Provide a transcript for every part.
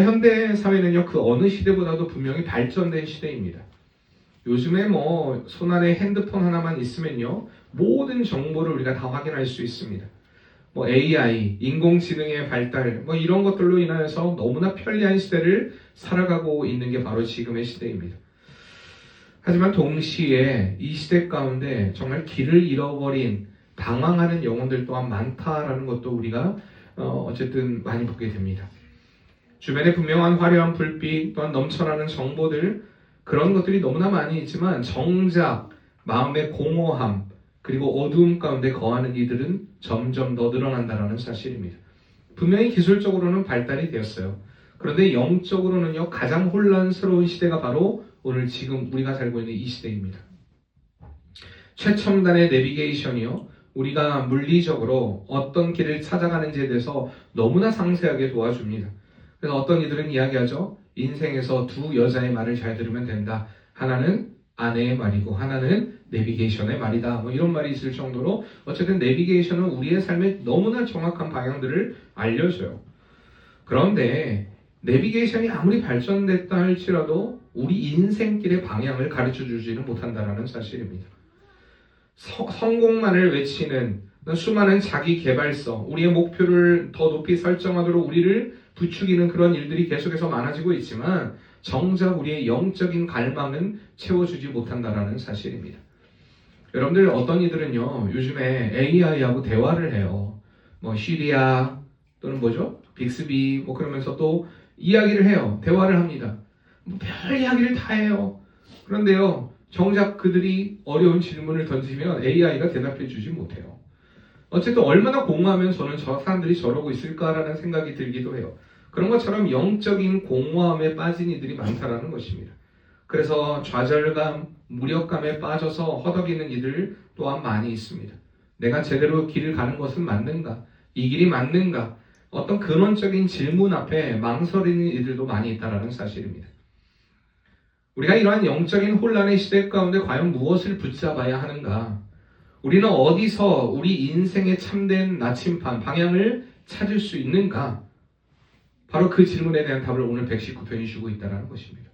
현대 사회는요, 그 어느 시대보다도 분명히 발전된 시대입니다. 요즘에 뭐 손안에 핸드폰 하나만 있으면요, 모든 정보를 우리가 다 확인할 수 있습니다. 뭐 AI, 인공지능의 발달, 뭐 이런 것들로 인하여서 너무나 편리한 시대를 살아가고 있는 게 바로 지금의 시대입니다. 하지만 동시에 이 시대 가운데 정말 길을 잃어버린 방황하는 영혼들 또한 많다라는 것도 우리가 어쨌든 많이 보게 됩니다. 주변에 분명한 화려한 불빛 또한 넘쳐나는 정보들, 그런 것들이 너무나 많이 있지만 정작 마음의 공허함 그리고 어두움 가운데 거하는 이들은 점점 더 늘어난다는 사실입니다. 분명히 기술적으로는 발달이 되었어요. 그런데 영적으로는요, 가장 혼란스러운 시대가 바로 오늘 지금 우리가 살고 있는 이 시대입니다. 최첨단의 내비게이션이요, 우리가 물리적으로 어떤 길을 찾아가는지에 대해서 너무나 상세하게 도와줍니다. 그래서 어떤 이들은 이야기하죠. 인생에서 두 여자의 말을 잘 들으면 된다. 하나는 아내의 말이고 하나는 내비게이션의 말이다. 뭐 이런 말이 있을 정도로 어쨌든 내비게이션은 우리의 삶에 너무나 정확한 방향들을 알려줘요. 그런데 내비게이션이 아무리 발전됐다 할지라도 우리 인생길의 방향을 가르쳐주지는 못한다는 사실입니다. 성공만을 외치는 수많은 자기 개발서, 우리의 목표를 더 높이 설정하도록 우리를 부추기는 그런 일들이 계속해서 많아지고 있지만 정작 우리의 영적인 갈망은 채워주지 못한다는 사실입니다. 여러분들, 어떤 이들은요, 요즘에 AI하고 대화를 해요. 뭐 시리아 또는 뭐죠? 빅스비 뭐 그러면서 또 이야기를 해요. 대화를 합니다. 뭐 별 이야기를 다 해요. 그런데요, 정작 그들이 어려운 질문을 던지면 AI가 대답해 주지 못해요. 어쨌든 얼마나 공허하면 저는 저 사람들이 저러고 있을까라는 생각이 들기도 해요. 그런 것처럼 영적인 공허함에 빠진 이들이 많다라는 것입니다. 그래서 좌절감, 무력감에 빠져서 허덕이는 이들 또한 많이 있습니다. 내가 제대로 길을 가는 것은 맞는가? 이 길이 맞는가? 어떤 근원적인 질문 앞에 망설이는 이들도 많이 있다는 사실입니다. 우리가 이러한 영적인 혼란의 시대 가운데 과연 무엇을 붙잡아야 하는가? 우리는 어디서 우리 인생의 참된 나침반, 방향을 찾을 수 있는가? 바로 그 질문에 대한 답을 오늘 119편이 주고 있다는 것입니다.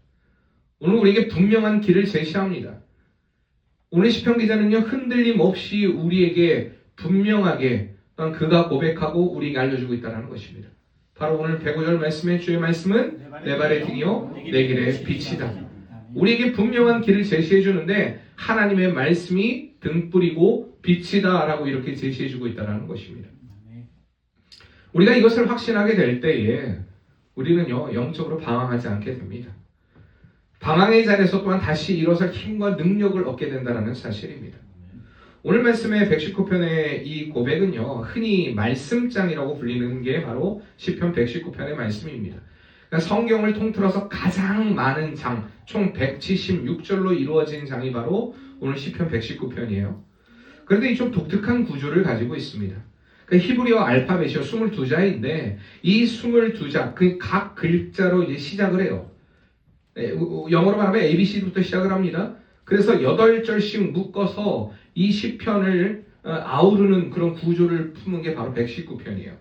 오늘 우리에게 분명한 길을 제시합니다. 오늘 시편 기자는요, 흔들림 없이 우리에게 분명하게 또한 그가 고백하고 우리에게 알려주고 있다는 것입니다. 바로 오늘 105절 말씀의 주의 말씀은 내 발의 등이요 내 길의 빛이다. 우리에게 분명한 길을 제시해 주는데 하나님의 말씀이 등불이고 빛이다 라고 이렇게 제시해 주고 있다는 것입니다. 우리가 이것을 확신하게 될 때에 우리는요, 영적으로 방황하지 않게 됩니다. 방황의 자리에서 또한 다시 일어설 힘과 능력을 얻게 된다는 사실입니다. 오늘 말씀의 119편의 이 고백은요, 흔히 말씀장이라고 불리는 게 바로 시편 119편의 말씀입니다. 그러니까 성경을 통틀어서 가장 많은 장, 총 176절로 이루어진 장이 바로 오늘 시편 119편이에요. 그런데 이 좀 독특한 구조를 가지고 있습니다. 그 히브리어 알파벳이요 22자인데 이 22자, 그 각 글자로 이제 시작을 해요. 영어로 말하면 ABC부터 시작을 합니다. 그래서 8절씩 묶어서 이 시편을 아우르는 그런 구조를 품은 게 바로 119편이에요.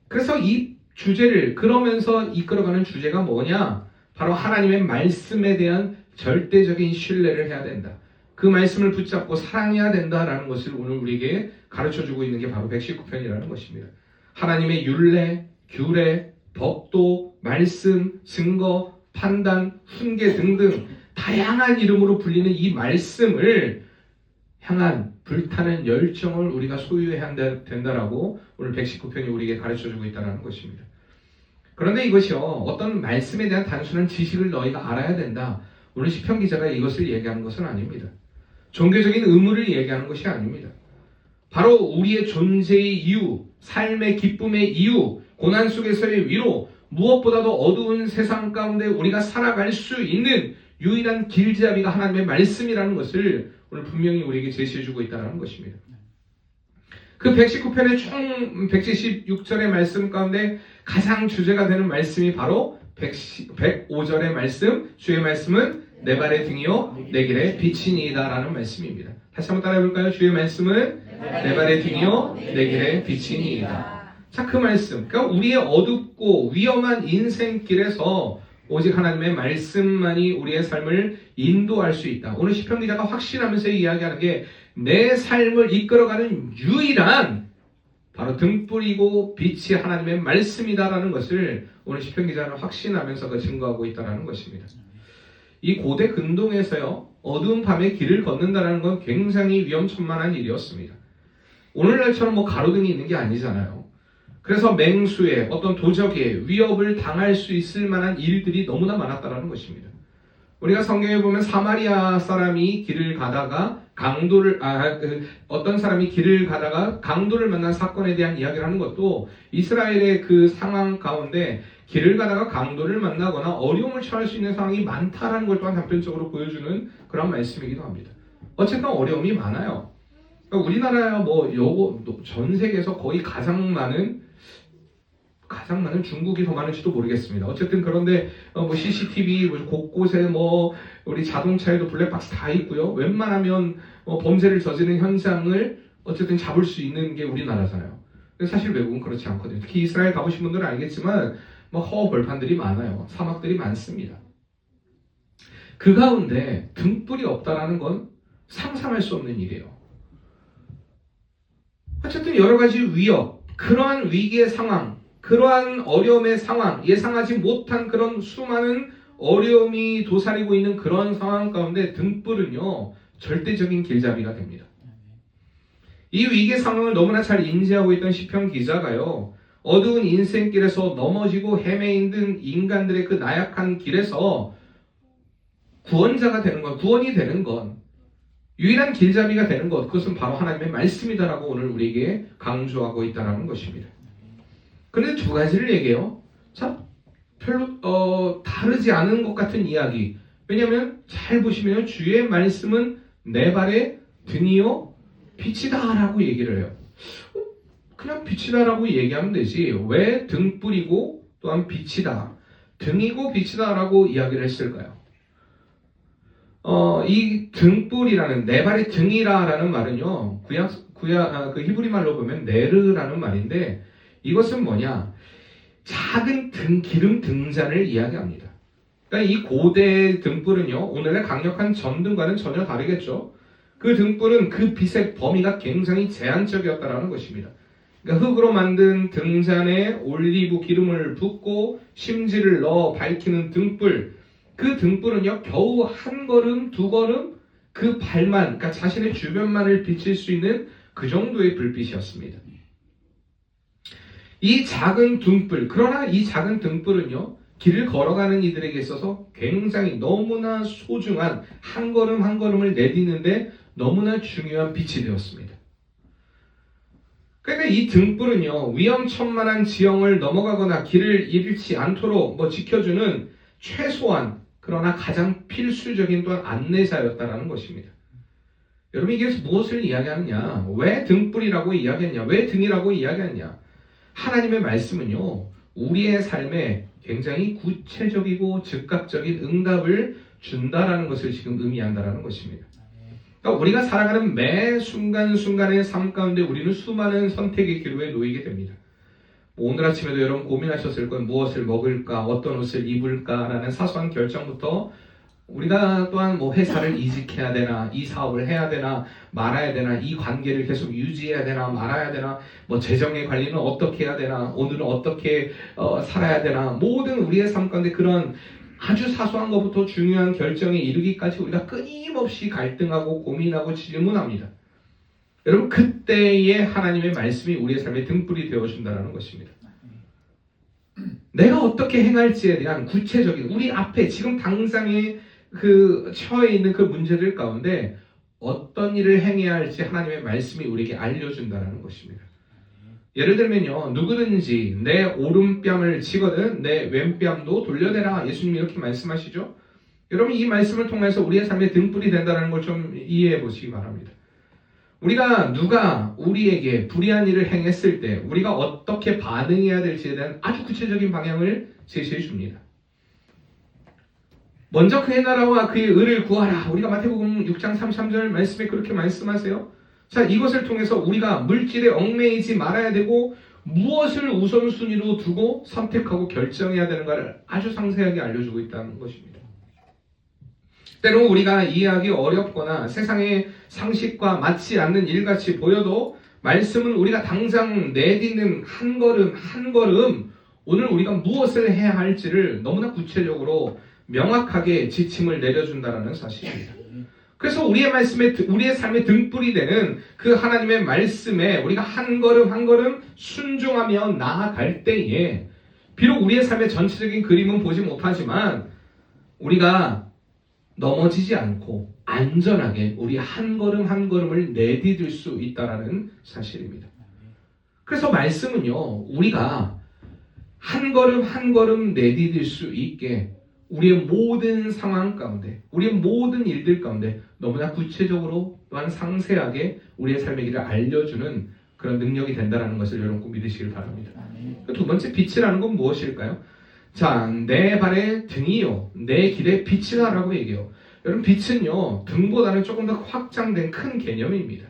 그래서 이 주제를 그러면서 이끌어가는 주제가 뭐냐? 바로 하나님의 말씀에 대한 절대적인 신뢰를 해야 된다. 그 말씀을 붙잡고 사랑해야 된다라는 것을 오늘 우리에게 가르쳐주고 있는 게 바로 119편이라는 것입니다. 하나님의 율례, 규례, 법도, 말씀, 증거, 판단, 훈계 등등 다양한 이름으로 불리는 이 말씀을 향한 불타는 열정을 우리가 소유해야 된다라고 오늘 119편이 우리에게 가르쳐주고 있다는 것입니다. 그런데 이것이요, 어떤 말씀에 대한 단순한 지식을 너희가 알아야 된다. 오늘 시편 기자가 이것을 얘기하는 것은 아닙니다. 종교적인 의무를 얘기하는 것이 아닙니다. 바로 우리의 존재의 이유, 삶의 기쁨의 이유, 고난 속에서의 위로, 무엇보다도 어두운 세상 가운데 우리가 살아갈 수 있는 유일한 길잡이가 하나님의 말씀이라는 것을 오늘 분명히 우리에게 제시해주고 있다는 것입니다. 그 119편의 총 176절의 말씀 가운데 가장 주제가 되는 말씀이 바로 105절의 말씀, 주의 말씀은 내 발의 등이요 내 길의 빛이니이다 라는 말씀입니다. 다시 한번 따라해 볼까요? 주의 말씀은 내 발의 등이요 내 길의 빛이니이다. 자, 그 말씀. 그러니까 우리의 어둡고 위험한 인생길에서 오직 하나님의 말씀만이 우리의 삶을 인도할 수 있다. 오늘 시편 기자가 확신하면서 이야기하는 게 내 삶을 이끌어가는 유일한 바로 등불이고 빛이 하나님의 말씀이다라는 것을 오늘 시편 기자는 확신하면서 증거하고 있다는 것입니다. 이 고대 근동에서요, 어두운 밤에 길을 걷는다는 건 굉장히 위험천만한 일이었습니다. 오늘날처럼 가로등이 있는 게 아니잖아요. 그래서 맹수의 어떤 도적의 위협을 당할 수 있을 만한 일들이 너무나 많았다는 것입니다. 우리가 성경에 보면 사마리아 사람이 길을 가다가 어떤 사람이 길을 가다가 강도를 만난 사건에 대한 이야기를 하는 것도 이스라엘의 그 상황 가운데 길을 가다가 강도를 만나거나 어려움을 처할 수 있는 상황이 많다라는 걸 또한 단편적으로 보여주는 그런 말씀이기도 합니다. 어쨌든 어려움이 많아요. 우리나라야 전 세계에서 거의 가장 많은 중국이 더 많을지도 모르겠습니다. 어쨌든 그런데 CCTV 곳곳에 우리 자동차에도 블랙박스 다 있고요. 웬만하면 범죄를 저지르는 현장을 어쨌든 잡을 수 있는 게 우리나라잖아요. 근데 사실 외국은 그렇지 않거든요. 특히 이스라엘 가보신 분들은 알겠지만 허허벌판들이 많아요. 사막들이 많습니다. 그 가운데 등불이 없다라는 건 상상할 수 없는 일이에요. 어쨌든 여러 가지 위협, 그러한 위기의 상황, 그러한 어려움의 상황, 예상하지 못한 그런 수많은 어려움이 도사리고 있는 그런 상황 가운데 등불은요, 절대적인 길잡이가 됩니다. 이 위기의 상황을 너무나 잘 인지하고 있던 시편 기자가요, 어두운 인생길에서 넘어지고 헤매있는 인간들의 그 나약한 길에서 구원자가 되는 것, 구원이 되는 것, 유일한 길잡이가 되는 것, 그것은 바로 하나님의 말씀이다라고 오늘 우리에게 강조하고 있다는 것입니다. 그런데 두 가지를 얘기해요. 자, 별로 다르지 않은 것 같은 이야기. 왜냐하면 잘 보시면 주의 말씀은 내 발의 등이요 빛이다라고 얘기를 해요. 그냥 빛이다라고 얘기하면 되지 왜 등불이고 또한 빛이다, 등이고 빛이다라고 이야기를 했을까요? 이 등불이라는 내 발의 등이라는 말은요, 그 히브리 말로 보면 네르라는 말인데 이것은 뭐냐? 작은 기름 등잔을 이야기합니다. 그러니까 이 고대 등불은요, 오늘의 강력한 전등과는 전혀 다르겠죠. 그 등불은 그 빛의 범위가 굉장히 제한적이었다는 것입니다. 그러니까 흙으로 만든 등잔에 올리브 기름을 붓고 심지를 넣어 밝히는 등불, 그 등불은요, 겨우 한 걸음, 두 걸음 그 발만, 그러니까 자신의 주변만을 비칠 수 있는 그 정도의 불빛이었습니다. 이 작은 등불, 그러나 이 작은 등불은요, 길을 걸어가는 이들에게 있어서 굉장히 너무나 소중한 한 걸음 한 걸음을 내딛는데 너무나 중요한 빛이 되었습니다. 그러니까 이 등불은요, 위험천만한 지형을 넘어가거나 길을 잃지 않도록 지켜주는 최소한 그러나 가장 필수적인 또한 안내자였다라는 것입니다. 여러분, 이게 무엇을 이야기하느냐? 왜 등불이라고 이야기했냐? 왜 등이라고 이야기했냐? 하나님의 말씀은요, 우리의 삶에 굉장히 구체적이고 즉각적인 응답을 준다라는 것을 지금 의미한다라는 것입니다. 그러니까 우리가 살아가는 매 순간순간의 삶 가운데 우리는 수많은 선택의 기로에 놓이게 됩니다. 오늘 아침에도 여러분 고민하셨을 건 무엇을 먹을까, 어떤 옷을 입을까라는 사소한 결정부터 우리가 또한 회사를 이직해야 되나, 이 사업을 해야 되나 말아야 되나, 이 관계를 계속 유지해야 되나 말아야 되나, 재정의 관리는 어떻게 해야 되나, 오늘은 어떻게 살아야 되나, 모든 우리의 삶 가운데 그런 아주 사소한 것부터 중요한 결정에 이르기까지 우리가 끊임없이 갈등하고 고민하고 질문합니다. 여러분, 그때에 하나님의 말씀이 우리의 삶의 등불이 되어준다는 것입니다. 내가 어떻게 행할지에 대한 구체적인 우리 앞에 지금 당장에 처해 있는 그 문제들 가운데 어떤 일을 행해야 할지 하나님의 말씀이 우리에게 알려준다는 것입니다. 예를 들면요, 누구든지 내 오른뺨을 치거든 내 왼뺨도 돌려대라, 예수님이 이렇게 말씀하시죠. 여러분, 이 말씀을 통해서 우리의 삶에 등불이 된다는 걸 좀 이해해 보시기 바랍니다. 누가 우리에게 불의한 일을 행했을 때 우리가 어떻게 반응해야 될지에 대한 아주 구체적인 방향을 제시해 줍니다. 먼저 그의 나라와 그의 의를 구하라. 우리가 마태복음 6장 33절 말씀에 그렇게 말씀하세요. 자, 이것을 통해서 우리가 물질에 얽매이지 말아야 되고 무엇을 우선순위로 두고 선택하고 결정해야 되는가를 아주 상세하게 알려주고 있다는 것입니다. 때로 우리가 이해하기 어렵거나 세상의 상식과 맞지 않는 일같이 보여도 말씀은 우리가 당장 내딛는 한 걸음 한 걸음 오늘 우리가 무엇을 해야 할지를 너무나 구체적으로 명확하게 지침을 내려준다는 사실입니다. 그래서 우리의 삶의 등불이 되는 그 하나님의 말씀에 우리가 한 걸음 한 걸음 순종하며 나아갈 때에 비록 우리의 삶의 전체적인 그림은 보지 못하지만 우리가 넘어지지 않고 안전하게 우리 한 걸음 한 걸음을 내디딜 수 있다는 사실입니다. 그래서 말씀은요, 우리가 한 걸음 한 걸음 내디딜 수 있게 우리의 모든 상황 가운데, 우리의 모든 일들 가운데 너무나 구체적으로 또한 상세하게 우리의 삶의 길을 알려주는 그런 능력이 된다는 것을 여러분 꼭 믿으시길 바랍니다. 두 번째 빛이라는 건 무엇일까요? 자, 내 발의 등이요, 내 길의 빛이다라고 얘기해요. 여러분, 빛은요, 등보다는 조금 더 확장된 큰 개념입니다.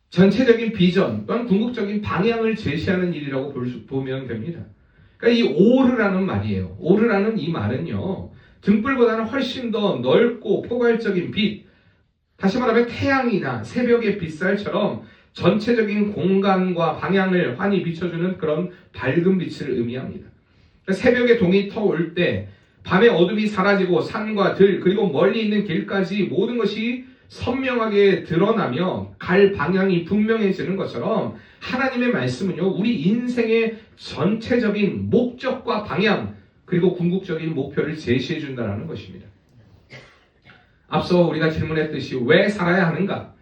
전체적인 비전 또한 궁극적인 방향을 제시하는 일이라고 보면 됩니다. 그러니까 이 오르라는 말이에요. 오르라는 이 말은요, 등불보다는 훨씬 더 넓고 포괄적인 빛, 다시 말하면 태양이나 새벽의 빛살처럼 전체적인 공간과 방향을 환히 비춰주는 그런 밝은 빛을 의미합니다. 그러니까 새벽의 동이 터올 때 밤의 어둠이 사라지고 산과 들 그리고 멀리 있는 길까지 모든 것이 선명하게 드러나며 갈 방향이 분명해지는 것처럼 하나님의 말씀은요, 우리 인생의 전체적인 목적과 방향 그리고 궁극적인 목표를 제시해 준다는 것입니다. 앞서 우리가 질문했듯이 왜 살아야 하는가?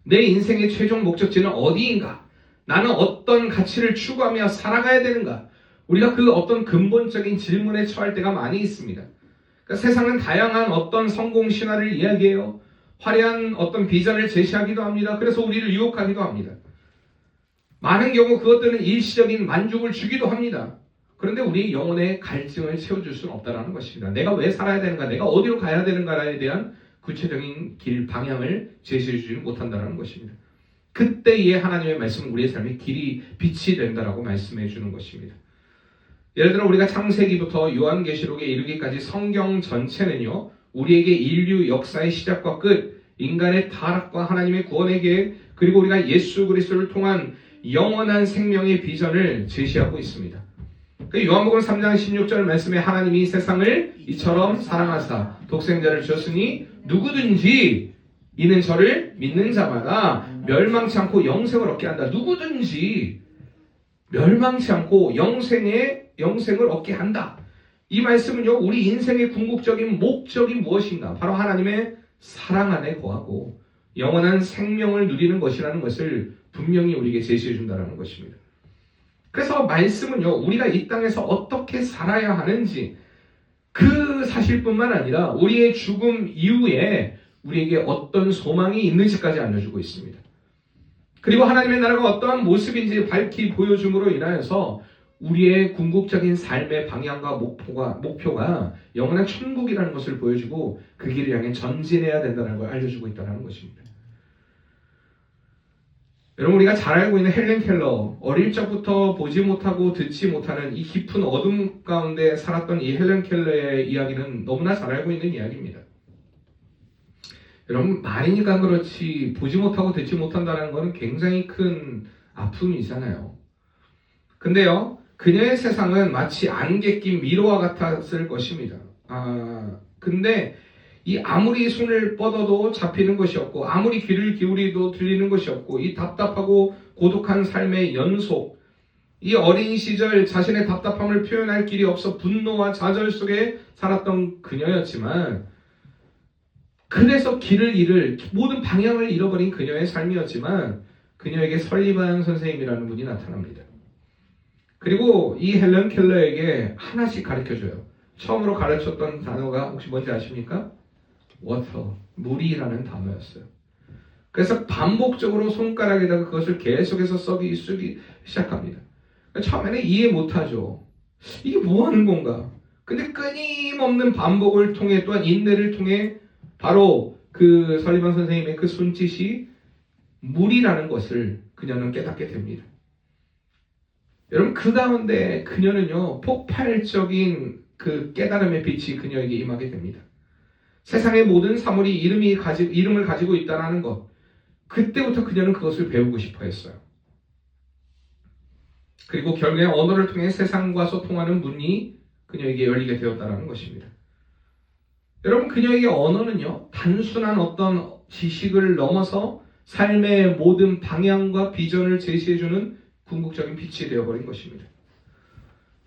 내 인생의 최종 목적지는 어디인가? 나는 어떤 가치를 추구하며 살아가야 되는가? 우리가 그 어떤 근본적인 질문에 처할 때가 많이 있습니다. 그러니까 세상은 다양한 어떤 성공 신화를 이야기해요. 화려한 어떤 비전을 제시하기도 합니다. 그래서 우리를 유혹하기도 합니다. 많은 경우 그것들은 일시적인 만족을 주기도 합니다. 그런데 우리 영혼의 갈증을 채워줄 수는 없다는 것입니다. 내가 왜 살아야 되는가, 내가 어디로 가야 되는가에 대한 구체적인 길, 방향을 제시해주지 못한다는 것입니다. 그때에 하나님의 말씀은 우리의 삶의 길이 빛이 된다라고 말씀해 주는 것입니다. 예를 들어 우리가 창세기부터 요한계시록에 이르기까지 성경 전체는요, 우리에게 인류 역사의 시작과 끝, 인간의 타락과 하나님의 구원의 계획, 그리고 우리가 예수 그리스도를 통한 영원한 생명의 비전을 제시하고 있습니다. 요한복음 3장 16절 말씀에 하나님이 세상을 이처럼 사랑하사 독생자를 주셨으니 누구든지 이는 저를 믿는 자마다 멸망치 않고 영생을 얻게 한다. 누구든지 멸망치 않고 영생을 얻게 한다. 이 말씀은요, 우리 인생의 궁극적인 목적이 무엇인가? 바로 하나님의 사랑 안에 거하고 영원한 생명을 누리는 것이라는 것을 분명히 우리에게 제시해 준다는 것입니다. 그래서 말씀은요, 우리가 이 땅에서 어떻게 살아야 하는지 그 사실뿐만 아니라 우리의 죽음 이후에 우리에게 어떤 소망이 있는지까지 알려주고 있습니다. 그리고 하나님의 나라가 어떠한 모습인지 밝히 보여줌으로 인하여서 우리의 궁극적인 삶의 방향과 목표가 영원한 천국이라는 것을 보여주고 그 길을 향해 전진해야 된다는 걸 알려주고 있다는 것입니다. 여러분, 우리가 잘 알고 있는 헬렌 켈러, 어릴 적부터 보지 못하고 듣지 못하는 이 깊은 어둠 가운데 살았던 이 헬렌 켈러의 이야기는 너무나 잘 알고 있는 이야기입니다. 여러분, 말이니까 그렇지 보지 못하고 듣지 못한다는 것은 굉장히 큰 아픔이잖아요. 근데요, 그녀의 세상은 마치 안개 낀 미로와 같았을 것입니다. 근데 이 아무리 손을 뻗어도 잡히는 것이 없고 아무리 귀를 기울이도 들리는 것이 없고 이 답답하고 고독한 삶의 연속, 이 어린 시절 자신의 답답함을 표현할 길이 없어 분노와 좌절 속에 살았던 그녀였지만, 그래서 길을 잃을 모든 방향을 잃어버린 그녀의 삶이었지만 그녀에게 설리반 선생님이라는 분이 나타납니다. 그리고 이 헬렌 켈러에게 하나씩 가르쳐줘요. 처음으로 가르쳤던 단어가 혹시 뭔지 아십니까? water, 물이라는 단어였어요. 그래서 반복적으로 손가락에다가 그것을 계속해서 쓰기 시작합니다. 처음에는 이해 못하죠. 이게 뭐 하는 건가? 근데 끊임없는 반복을 통해 또한 인내를 통해 바로 그 설리반 선생님의 그 손짓이 물이라는 것을 그녀는 깨닫게 됩니다. 여러분 그 가운데 그녀는요 폭발적인 그 깨달음의 빛이 그녀에게 임하게 됩니다. 세상의 모든 사물이 이름을 가지고 있다는 것. 그때부터 그녀는 그것을 배우고 싶어 했어요. 그리고 결국에 언어를 통해 세상과 소통하는 문이 그녀에게 열리게 되었다는 것입니다. 여러분 그녀에게 언어는요 단순한 어떤 지식을 넘어서 삶의 모든 방향과 비전을 제시해주는 궁극적인 빛이 되어버린 것입니다.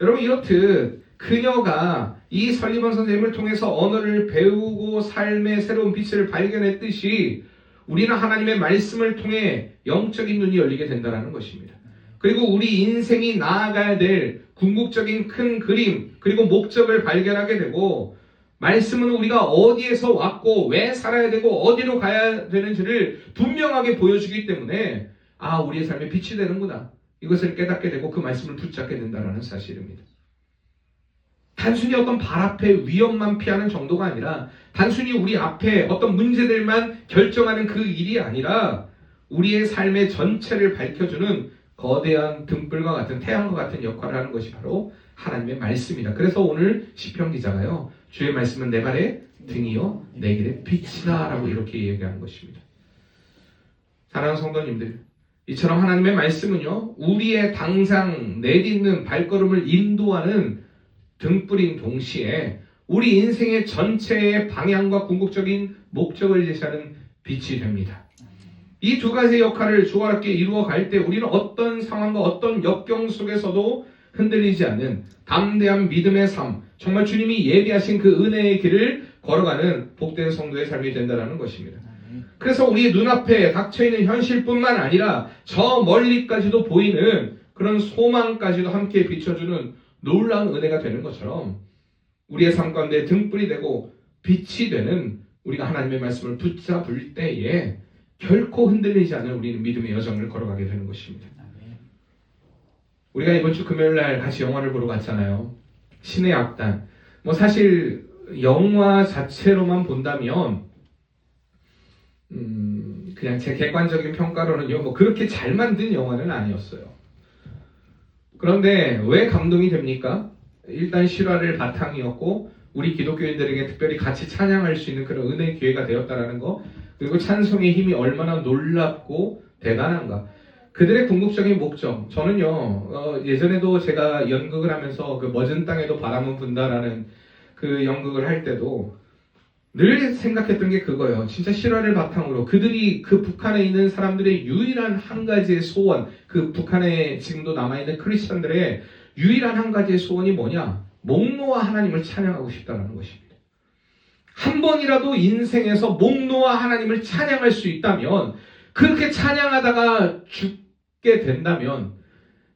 여러분 이렇듯 그녀가 이 설리번 선생님을 통해서 언어를 배우고 삶의 새로운 빛을 발견했듯이 우리는 하나님의 말씀을 통해 영적인 눈이 열리게 된다는 것입니다. 그리고 우리 인생이 나아가야 될 궁극적인 큰 그림 그리고 목적을 발견하게 되고 말씀은 우리가 어디에서 왔고 왜 살아야 되고 어디로 가야 되는지를 분명하게 보여주기 때문에 우리의 삶에 빛이 되는구나. 이것을 깨닫게 되고 그 말씀을 붙잡게 된다는 사실입니다. 단순히 어떤 발 앞에 위험만 피하는 정도가 아니라 단순히 우리 앞에 어떤 문제들만 결정하는 그 일이 아니라 우리의 삶의 전체를 밝혀주는 거대한 등불과 같은 태양과 같은 역할을 하는 것이 바로 하나님의 말씀이다. 그래서 오늘 시편 기자가요. 주의 말씀은 내 발의 등이요 내 길의 빛이다 라고 이렇게 얘기하는 것입니다. 사랑하는 성도님들, 이처럼 하나님의 말씀은요. 우리의 당장 내딛는 발걸음을 인도하는 등불인 동시에 우리 인생의 전체의 방향과 궁극적인 목적을 제시하는 빛이 됩니다. 이 두 가지 역할을 조화롭게 이루어 갈 때 우리는 어떤 상황과 어떤 역경 속에서도 흔들리지 않는 담대한 믿음의 삶, 정말 주님이 예비하신 그 은혜의 길을 걸어가는 복된 성도의 삶이 된다는 것입니다. 그래서 우리 눈앞에 닥쳐있는 현실뿐만 아니라 저 멀리까지도 보이는 그런 소망까지도 함께 비춰주는 놀라운 은혜가 되는 것처럼 우리의 삶 가운데 등불이 되고 빛이 되는 우리가 하나님의 말씀을 붙잡을 때에 결코 흔들리지 않는 우리는 믿음의 여정을 걸어가게 되는 것입니다. 우리가 이번 주 금요일 날 같이 영화를 보러 갔잖아요. 신의 악단. 사실 영화 자체로만 본다면 그냥 제 객관적인 평가로는요 그렇게 잘 만든 영화는 아니었어요. 그런데 왜 감동이 됩니까? 일단 실화를 바탕이었고 우리 기독교인들에게 특별히 같이 찬양할 수 있는 그런 은혜의 기회가 되었다라는 거, 그리고 찬송의 힘이 얼마나 놀랍고 대단한가. 그들의 궁극적인 목적, 저는요 예전에도 제가 연극을 하면서 그 멎은 땅에도 바람은 분다라는 그 연극을 할 때도 늘 생각했던 게 그거예요. 진짜 실화를 바탕으로 그들이 그 북한에 있는 사람들의 유일한 한 가지의 소원, 그 북한에 지금도 남아있는 크리스천들의 유일한 한 가지의 소원이 뭐냐? 목노아 하나님을 찬양하고 싶다는 것입니다. 한 번이라도 인생에서 목노아 하나님을 찬양할 수 있다면, 그렇게 찬양하다가 죽게 된다면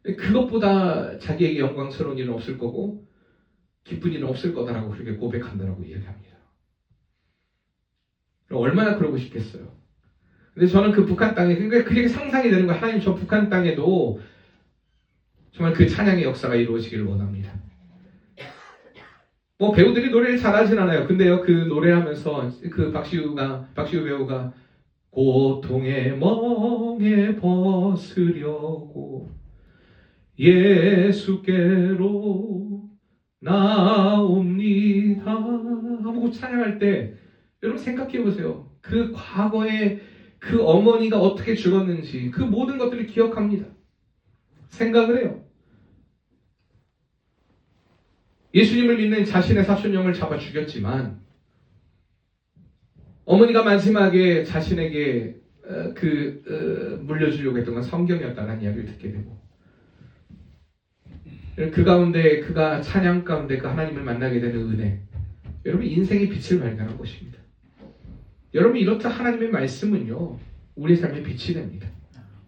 그것보다 자기에게 영광스러운 일은 없을 거고 기쁜 일은 없을 거다라고 그렇게 고백한다라고 이야기합니다. 얼마나 그러고 싶겠어요. 근데 저는 그 북한 땅에 그게 상상이 되는 거예요. 하나님, 저 북한 땅에도 정말 그 찬양의 역사가 이루어지기를 원합니다. 배우들이 노래를 잘하진 않아요. 근데요 그 노래하면서 그 박시우 배우가 고통의 멍에 벗으려고 예수께로 나옵니다 하고 찬양할 때 여러분 생각해 보세요. 그 과거에 그 어머니가 어떻게 죽었는지 그 모든 것들을 기억합니다. 생각을 해요. 예수님을 믿는 자신의 사촌형을 잡아 죽였지만 어머니가 마지막에 자신에게 물려주려고 했던 건 성경이었다는 이야기를 듣게 되고, 그 가운데 그가 찬양 가운데 그 하나님을 만나게 되는 은혜, 여러분 인생의 빛을 발견한 것입니다. 여러분 이렇듯 하나님의 말씀은요 우리 삶의 빛이 됩니다.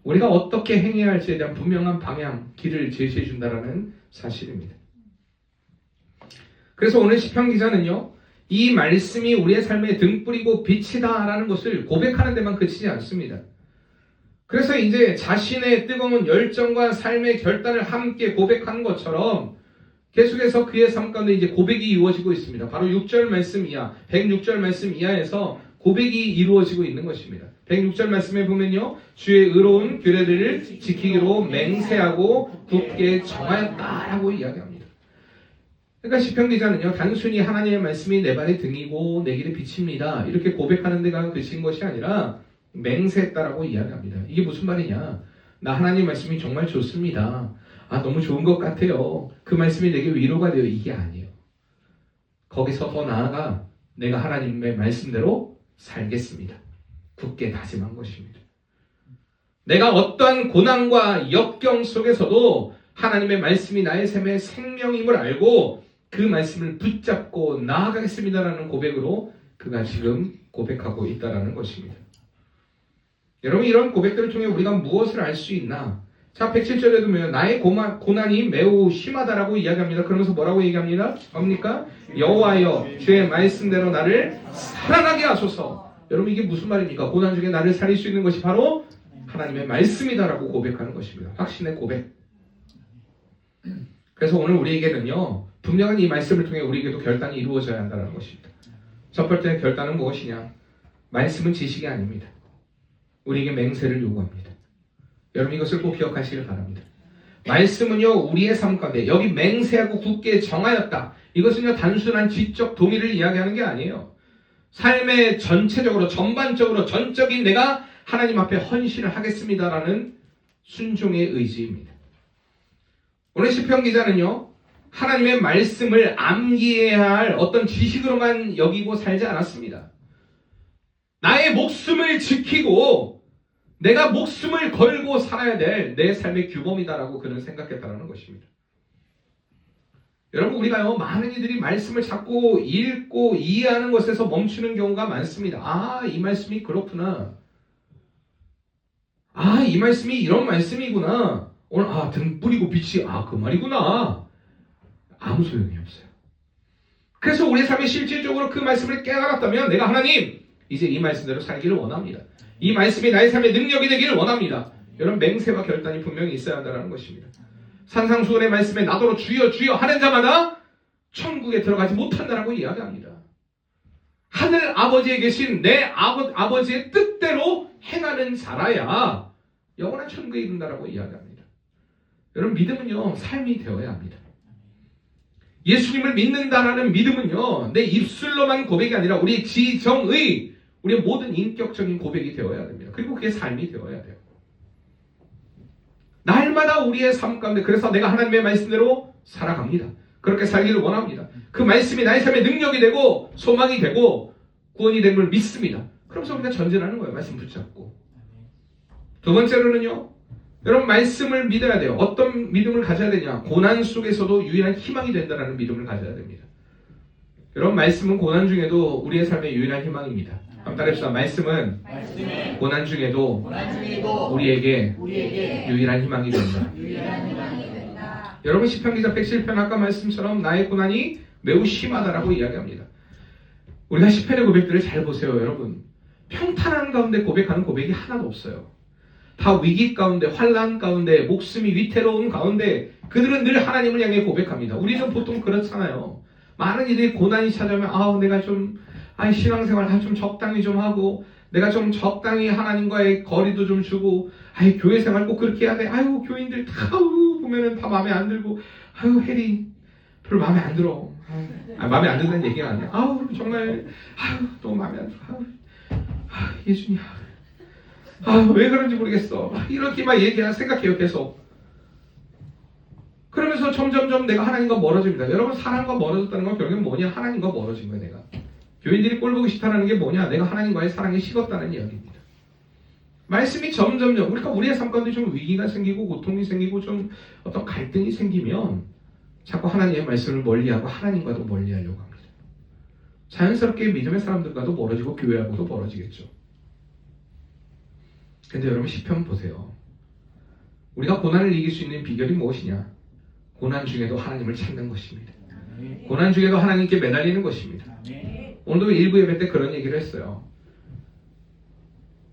우리가 어떻게 행해야 할지에 대한 분명한 방향, 길을 제시해 준다라는 사실입니다. 그래서 오늘 시편 기자는요 이 말씀이 우리의 삶의 등불이고 빛이다라는 것을 고백하는 데만 그치지 않습니다. 그래서 이제 자신의 뜨거운 열정과 삶의 결단을 함께 고백하는 것처럼 계속해서 그의 삶 가운데 이제 고백이 이루어지고 있습니다. 바로 6절 말씀 이하, 106절 말씀 이하에서 고백이 이루어지고 있는 것입니다. 106절 말씀에 보면요. 주의 의로운 규례들을 지키기로 맹세하고 굳게 정하였다라고 이야기합니다. 그러니까 시편 기자는요. 단순히 하나님의 말씀이 내 발의 등이고 내 길의 빛입니다. 이렇게 고백하는 데가 그친 것이 아니라 맹세했다라고 이야기합니다. 이게 무슨 말이냐. 나 하나님 말씀이 정말 좋습니다. 너무 좋은 것 같아요. 그 말씀이 내게 위로가 돼요. 이게 아니에요. 거기서 더 나아가 내가 하나님의 말씀대로 살겠습니다. 굳게 다짐한 것입니다. 내가 어떠한 고난과 역경 속에서도 하나님의 말씀이 나의 삶의 생명임을 알고 그 말씀을 붙잡고 나아가겠습니다라는 고백으로 그가 지금 고백하고 있다는 것입니다. 여러분, 이런 고백들을 통해 우리가 무엇을 알 수 있나? 자, 107절에 보면 나의 고난이 매우 심하다라고 이야기합니다. 그러면서 뭐라고 얘기합니다? 뭡니까? 여호와여 주의 말씀대로 나를 살아나게 하소서. 여러분, 이게 무슨 말입니까? 고난 중에 나를 살릴 수 있는 것이 바로 하나님의 말씀이다라고 고백하는 것입니다. 확신의 고백. 그래서 오늘 우리에게는요, 분명한 이 말씀을 통해 우리에게도 결단이 이루어져야 한다는 것입니다. 첫 번째 결단은 무엇이냐? 말씀은 지식이 아닙니다. 우리에게 맹세를 요구합니다. 여러분, 이것을 꼭 기억하시길 바랍니다. 말씀은요, 우리의 삶 가운데 여기 맹세하고 굳게 정하였다. 이것은요, 단순한 지적 동의를 이야기하는 게 아니에요. 삶의 전체적으로 전반적으로 전적인 내가 하나님 앞에 헌신을 하겠습니다라는 순종의 의지입니다. 오늘 시편 기자는요, 하나님의 말씀을 암기해야 할 어떤 지식으로만 여기고 살지 않았습니다. 나의 목숨을 지키고 내가 목숨을 걸고 살아야 될 내 삶의 규범이다라고 그는 생각했다는 것입니다. 여러분, 우리가요, 많은 이들이 말씀을 자꾸 읽고 이해하는 것에서 멈추는 경우가 많습니다. 이 말씀이 그렇구나. 이 말씀이 이런 말씀이구나. 오늘 등 뿌리고 빛이 그 말이구나. 아무 소용이 없어요. 그래서 우리 삶에 실질적으로 그 말씀을 깨달았다면 내가 하나님 이제 이 말씀대로 살기를 원합니다. 이 말씀이 나의 삶의 능력이 되기를 원합니다. 여러분, 맹세와 결단이 분명히 있어야 한다는 것입니다. 산상수훈의 말씀에 나더러 주여 주여 하는 자마다 천국에 들어가지 못한다라고 이야기합니다. 하늘 아버지에 계신 내 아버지의 뜻대로 행하는 자라야 영원한 천국에 이른다라고 이야기합니다. 여러분, 믿음은요, 삶이 되어야 합니다. 예수님을 믿는다라는 믿음은요, 내 입술로만 고백이 아니라 우리의 지정의, 우리의 모든 인격적인 고백이 되어야 됩니다. 그리고 그게 삶이 되어야 돼요. 날마다 우리의 삶 가운데, 그래서 내가 하나님의 말씀대로 살아갑니다. 그렇게 살기를 원합니다. 그 말씀이 나의 삶의 능력이 되고 소망이 되고 구원이 된 걸 믿습니다. 그러면서 우리가 전진하는 거예요. 말씀 붙잡고. 두 번째로는요, 여러분, 말씀을 믿어야 돼요. 어떤 믿음을 가져야 되냐? 고난 속에서도 유일한 희망이 된다는 믿음을 가져야 됩니다. 여러분, 말씀은 고난 중에도 우리의 삶의 유일한 희망입니다. 한번 따라합시다. 말씀은 고난 중에도 우리에게 유일한 희망이 된다. 여러분, 시편 기자 107편 아까 말씀처럼 나의 고난이 매우 심하다라고 이야기합니다. 우리가 시편의 고백들을 잘 보세요. 여러분, 평탄한 가운데 고백하는 고백이 하나도 없어요. 다 위기 가운데, 환난 가운데, 목숨이 위태로운 가운데 그들은 늘 하나님을 향해 고백합니다. 우리는 보통 그렇잖아요. 많은 이들이 고난이 찾아오면 내가 좀 신앙생활 좀 적당히 좀 하고, 내가 좀 적당히 하나님과의 거리도 좀 주고, 교회 생활 꼭 그렇게 해야 돼. 교인들 다 보면은 다 마음에 안 들고, 해리 별로 마음에 안 들어. 마음에 안 든다는 얘기가 아니야. 정말 너무 마음에 안 들어. 예수님, 왜 그런지 모르겠어. 이렇게 막 생각해요, 계속. 그러면서 점점점 내가 하나님과 멀어집니다. 여러분, 사람과 멀어졌다는 건 결국은 뭐냐? 하나님과 멀어진 거예요, 내가. 교인들이 꼴 보기 싫다는 게 뭐냐? 내가 하나님과의 사랑이 식었다는 이야기입니다. 말씀이 점점점, 그러니까 우리의 삶 가운데 좀 위기가 생기고 고통이 생기고 좀 어떤 갈등이 생기면 자꾸 하나님의 말씀을 멀리하고 하나님과도 멀리하려고 합니다. 자연스럽게 믿음의 사람들과도 멀어지고 교회하고도 멀어지겠죠. 근데 여러분, 시편 보세요. 우리가 고난을 이길 수 있는 비결이 무엇이냐? 고난 중에도 하나님을 찾는 것입니다. 고난 중에도 하나님께 매달리는 것입니다. 오늘도 일부 예배 때 그런 얘기를 했어요.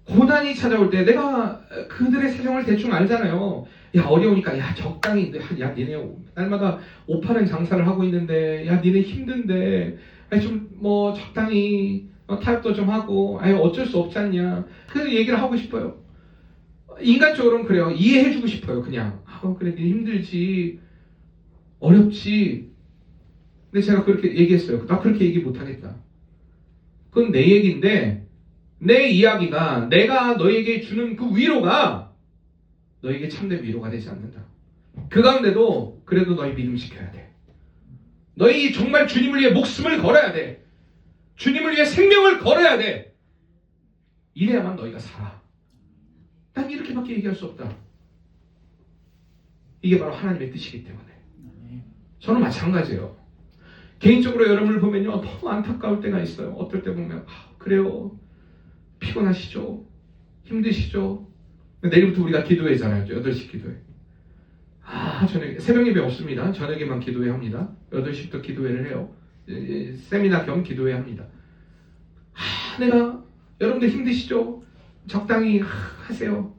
고난이 찾아올 때 내가 그들의 사정을 대충 알잖아요. 어려우니까 적당히, 니네 날마다 옷 파는 장사를 하고 있는데, 니네 힘든데 좀 적당히 타협도 좀 하고, 어쩔 수 없지 않냐. 그 얘기를 하고 싶어요. 인간적으로는 그래요. 이해해주고 싶어요. 그냥. 그래, 힘들지. 어렵지. 근데 제가 그렇게 얘기했어요. 나 그렇게 얘기 못하겠다. 그건 내 얘기인데, 내 이야기가 내가 너에게 주는 그 위로가 너에게 참된 위로가 되지 않는다. 그 가운데도 그래도 너희 믿음 지켜야 돼. 너희 정말 주님을 위해 목숨을 걸어야 돼. 주님을 위해 생명을 걸어야 돼. 이래야만 너희가 살아. 난 이렇게밖에 얘기할 수 없다. 이게 바로 하나님의 뜻이기 때문에. 저는 마찬가지예요. 개인적으로 여러분을 보면요, 너무 안타까울 때가 있어요. 어떨 때 보면 그래요. 피곤하시죠? 힘드시죠? 내일부터 우리가 기도회잖아요. 8시 기도회. 저녁에 새벽 예배 없습니다. 저녁에만 기도회 합니다. 8시부터 기도회를 해요. 세미나 겸 기도회 합니다. 내가 여러분들 힘드시죠? 적당히 하세요.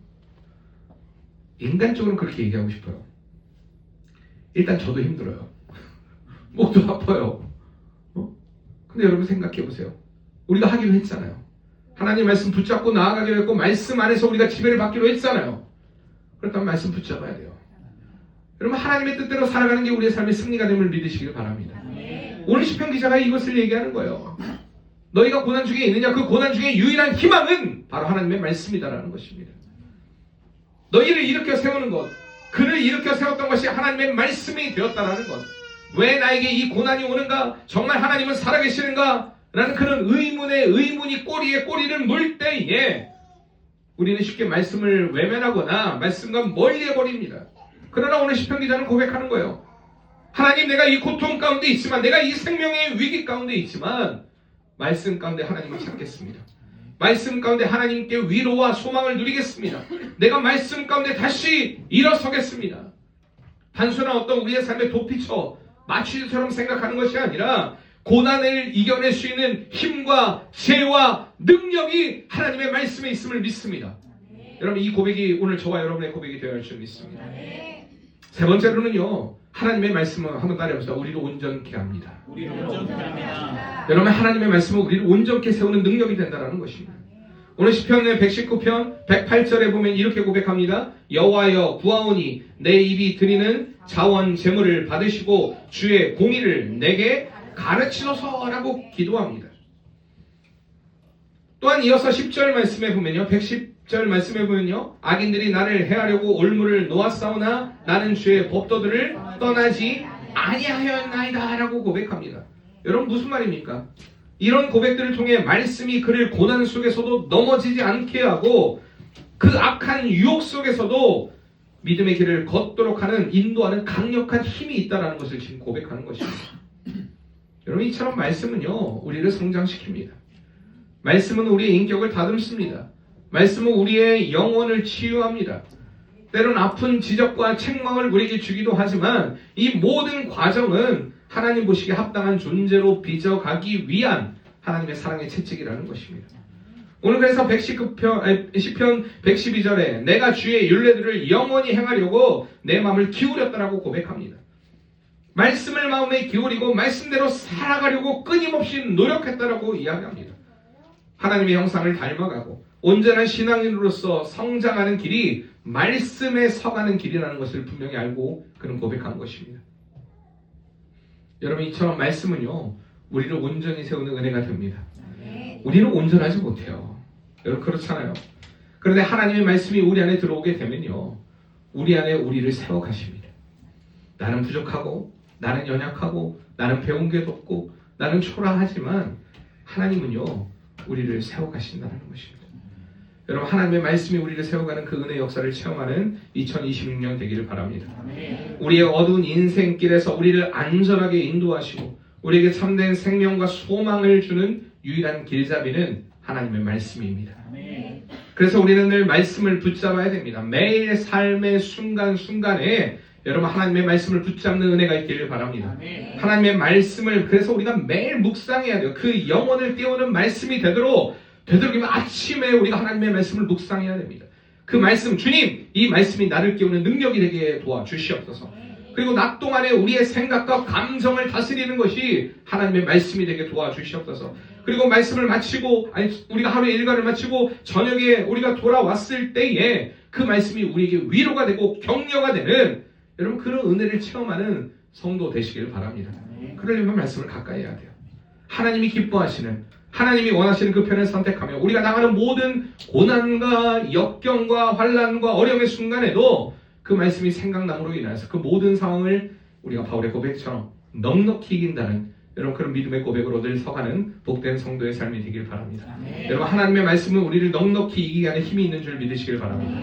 인간적으로 그렇게 얘기하고 싶어요. 일단 저도 힘들어요. 목도 아파요. 근데 여러분 생각해 보세요. 우리가 하기로 했잖아요. 하나님 말씀 붙잡고 나아가기로 했고, 말씀 안에서 우리가 지배를 받기로 했잖아요. 그렇다면 말씀 붙잡아야 돼요. 여러분, 하나님의 뜻대로 살아가는 게 우리의 삶의 승리가 됨을 믿으시길 바랍니다. 오늘 시편 기자가 이것을 얘기하는 거예요. 너희가 고난 중에 있느냐? 그 고난 중에 유일한 희망은 바로 하나님의 말씀이다라는 것입니다. 너희를 일으켜 세우는 것, 그를 일으켜 세웠던 것이 하나님의 말씀이 되었다라는 것. 왜 나에게 이 고난이 오는가? 정말 하나님은 살아계시는가? 라는 그런 의문이 꼬리에 꼬리를 물 때에 우리는 쉽게 말씀을 외면하거나 말씀과 멀리해버립니다. 그러나 오늘 시편 기자는 고백하는 거예요. 하나님, 내가 이 고통 가운데 있지만, 내가 이 생명의 위기 가운데 있지만 말씀 가운데 하나님을 찾겠습니다. 말씀 가운데 하나님께 위로와 소망을 누리겠습니다. 내가 말씀 가운데 다시 일어서겠습니다. 단순한 어떤 우리의 삶의 도피처, 마취처럼 생각하는 것이 아니라 고난을 이겨낼 수 있는 힘과 지혜와 능력이 하나님의 말씀에 있음을 믿습니다. 여러분, 이 고백이 오늘 저와 여러분의 고백이 되어야 할 줄 믿습니다. 세 번째로는요, 하나님의 말씀은 한번 따라해보세요. 우리를 온전케 합니다. 여러분, 하나님의 말씀은 우리를 온전케 세우는 능력이 된다는 것입니다. 오늘 시편의 119편 108절에 보면 이렇게 고백합니다. 여호와여, 구하오니 내 입이 드리는 자원 제물을 받으시고 주의 공의를 내게 가르치소서라고 기도합니다. 또한 이어서 10절 말씀에 보면요, 110절 말씀에 보면요, 악인들이 나를 해하려고 올무를 놓았사오나 나는 주의 법도들을 떠나지 아니하였나이다 라고 고백합니다. 여러분, 무슨 말입니까? 이런 고백들을 통해 말씀이 그를 고난 속에서도 넘어지지 않게 하고 그 악한 유혹 속에서도 믿음의 길을 걷도록 하는, 인도하는 강력한 힘이 있다는 것을 지금 고백하는 것입니다. 여러분, 이처럼 말씀은요, 우리를 성장시킵니다. 말씀은 우리의 인격을 다듬습니다. 말씀은 우리의 영혼을 치유합니다. 때론 아픈 지적과 책망을 우리에게 주기도 하지만 이 모든 과정은 하나님 보시기에 합당한 존재로 빚어가기 위한 하나님의 사랑의 채찍이라는 것입니다. 오늘 그래서 시편 112절에 내가 주의 율례들을 영원히 행하려고 내 마음을 기울였다라고 고백합니다. 말씀을 마음에 기울이고 말씀대로 살아가려고 끊임없이 노력했다라고 이야기합니다. 하나님의 형상을 닮아가고 온전한 신앙인으로서 성장하는 길이 말씀에 서가는 길이라는 것을 분명히 알고 그는 고백한 것입니다. 여러분, 이처럼 말씀은요, 우리를 온전히 세우는 은혜가 됩니다. 우리는 온전하지 못해요. 여러분, 그렇잖아요. 그런데 하나님의 말씀이 우리 안에 들어오게 되면요, 우리 안에 우리를 세워가십니다. 나는 부족하고 나는 연약하고 나는 배운 게 없고 나는 초라하지만 하나님은요, 우리를 세워가신다는 것입니다. 여러분, 하나님의 말씀이 우리를 세워가는 그 은혜의 역사를 체험하는 2026년 되기를 바랍니다. 우리의 어두운 인생길에서 우리를 안전하게 인도하시고 우리에게 참된 생명과 소망을 주는 유일한 길잡이는 하나님의 말씀입니다. 그래서 우리는 늘 말씀을 붙잡아야 됩니다. 매일 삶의 순간순간에 여러분, 하나님의 말씀을 붙잡는 은혜가 있기를 바랍니다. 하나님의 말씀을 그래서 우리가 매일 묵상해야 돼요. 그 영혼을 띄우는 말씀이 되도록이면 아침에 우리가 하나님의 말씀을 묵상해야 됩니다. 그 말씀, 주님, 이 말씀이 나를 깨우는 능력이 되게 도와주시옵소서. 그리고 낮 동안에 우리의 생각과 감정을 다스리는 것이 하나님의 말씀이 되게 도와주시옵소서. 그리고 말씀을 마치고 우리가 하루의 일과를 마치고 저녁에 우리가 돌아왔을 때에 그 말씀이 우리에게 위로가 되고 격려가 되는 여러분 그런 은혜를 체험하는 성도 되시길 바랍니다. 그러려면 말씀을 가까이 해야 돼요. 하나님이 기뻐하시는 하나님이 원하시는 그 편을 선택하며 우리가 나가는 모든 고난과 역경과 환난과 어려움의 순간에도 그 말씀이 생각남으로 인하여서 그 모든 상황을 우리가 바울의 고백처럼 넉넉히 이긴다는 여러분 그런 믿음의 고백으로 늘 서가는 복된 성도의 삶이 되길 바랍니다. 여러분 하나님의 말씀은 우리를 넉넉히 이기게 하는 힘이 있는 줄 믿으시길 바랍니다.